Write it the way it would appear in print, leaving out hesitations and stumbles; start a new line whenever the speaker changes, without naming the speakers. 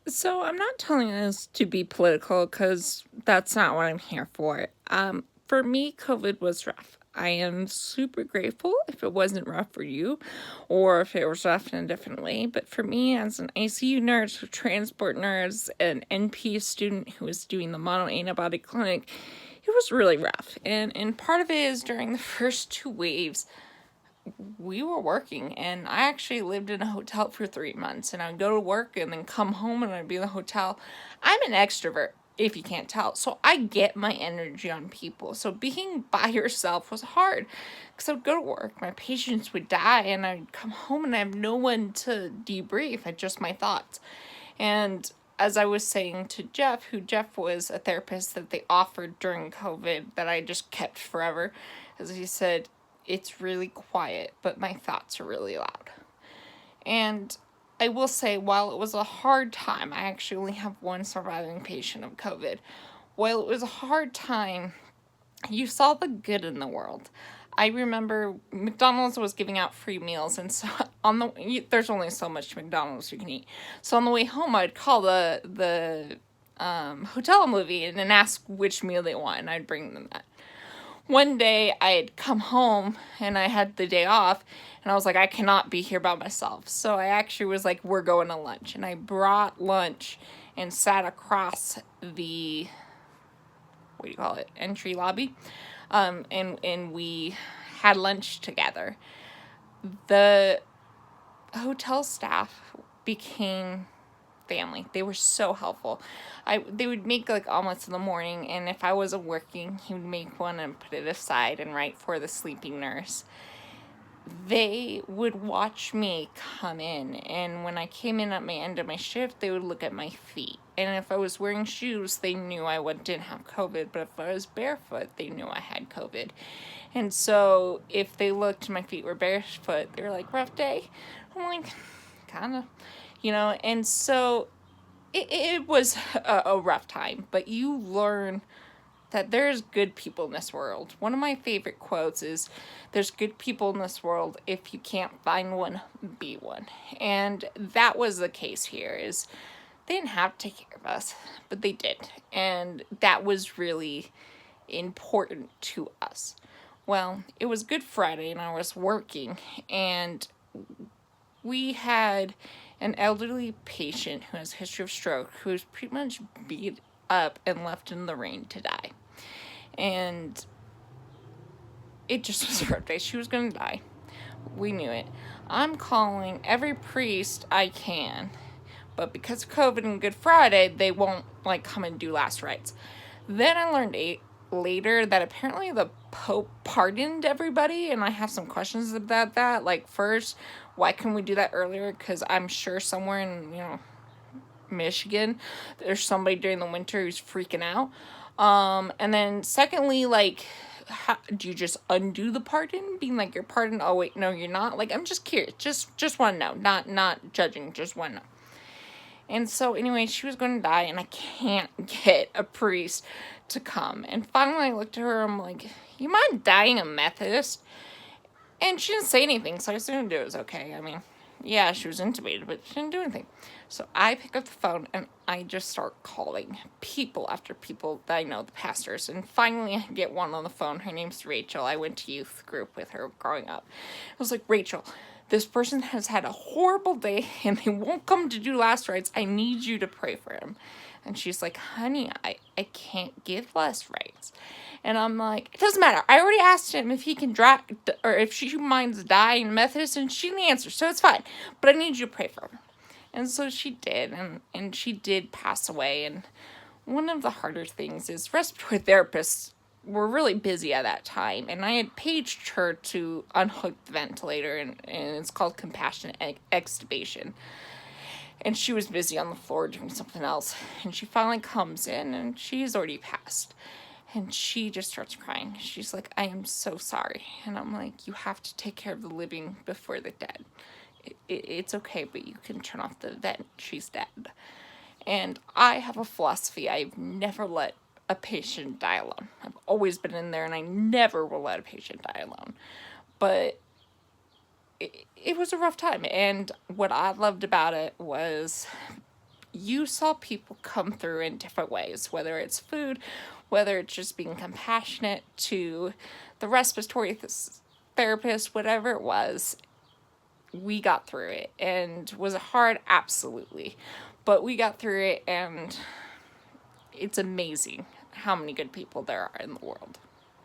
So I'm not telling this to be political because that's not what I'm here for. For me, COVID was rough. I am super grateful if it wasn't rough for you or if it was rough in a different way. But for me, as an ICU nurse, a transport nurse, an NP student who was doing the mono antibody clinic, it was really rough. And part of it is during the first two waves, we were working, and I actually lived in a hotel for 3 months, and I'd go to work and then come home and I'd be in the hotel. I'm an extrovert, if you can't tell, so I get my energy on people. So being by yourself was hard because I'd go to work, my patients would die, and I'd come home and I have no one to debrief. I just my thoughts. And as I was saying to Jeff, who Jeff was a therapist that they offered during COVID that I just kept forever, as he said, it's really quiet, but my thoughts are really loud. And I will say, while it was a hard time, I actually only have one surviving patient of COVID. While it was a hard time, you saw the good in the world. I remember McDonald's was giving out free meals, and so there's only so much McDonald's you can eat. So on the way home, I'd call the hotel movie and then ask which meal they want, and I'd bring them that. One day I had come home and I had the day off, and I was like, I cannot be here by myself. So I actually was like, we're going to lunch. And I brought lunch and sat across the, what do you call it, entry lobby. And we had lunch together. The hotel staff became family. They were so helpful. They would make like omelets in the morning, and if I wasn't working, he would make one and put it aside and write for the sleeping nurse. They would watch me come in, and when I came in at my end of my shift, they would look at my feet. And if I was wearing shoes, they knew I didn't have COVID, but if I was barefoot, they knew I had COVID. And so if they looked, my feet were barefoot, they were like, rough day. I'm like, kind of, and so it was a rough time, but you learn that there's good people in this world. One of my favorite quotes is, there's good people in this world. If you can't find one, be one. And that was the case here, is they didn't have to take care of us, but they did. And that was really important to us. Well, it was Good Friday and I was working, and we had an elderly patient who has a history of stroke who was pretty much beat up and left in the rain to die. And it just was her day. She was going to die. We knew it. I'm calling every priest I can, but because of COVID and Good Friday, they won't come and do last rites. Then I learned later that apparently the Pope pardoned everybody, and I have some questions about that. Like, first, why couldn't we do that earlier? Because I'm sure somewhere in Michigan, there's somebody during the winter who's freaking out. And then secondly, how, do you just undo the pardon? Being like, you're pardoned, oh wait, no, you're not. I'm just curious, just want to know, not judging, just want to know. And so anyway, she was going to die, and I can't get a priest to come. And finally, I looked at her, I'm like, you mind dying a Methodist? And she didn't say anything, so I assumed it was okay. I mean, yeah, she was intubated, but she didn't do anything. So I pick up the phone, and I just start calling people after people that I know, the pastors. And finally, I get one on the phone. Her name's Rachel. I went to youth group with her growing up. I was like, Rachel, this person has had a horrible day, and they won't come to do last rites. I need you to pray for him. And she's like, honey, I can't give last rites. And I'm like, it doesn't matter. I already asked him if he can drive, or if she minds dying Methodist, and she didn't answer, so it's fine. But I need you to pray for her. And so she did, and she did pass away. And one of the harder things is respiratory therapists were really busy at that time, and I had paged her to unhook the ventilator, and it's called compassionate extubation. And she was busy on the floor doing something else, and she finally comes in, and she's already passed. And she just starts crying. She's like, I am so sorry. And I'm like, you have to take care of the living before the dead. It's okay, but you can turn off the vent. She's dead. And I have a philosophy. I've never let a patient die alone. I've always been in there, and I never will let a patient die alone. But it was a rough time. And what I loved about it was you saw people come through in different ways, whether it's food, whether it's just being compassionate to the respiratory therapist, whatever it was. We got through it, and was it hard? Absolutely. But we got through it, and it's amazing how many good people there are in the world.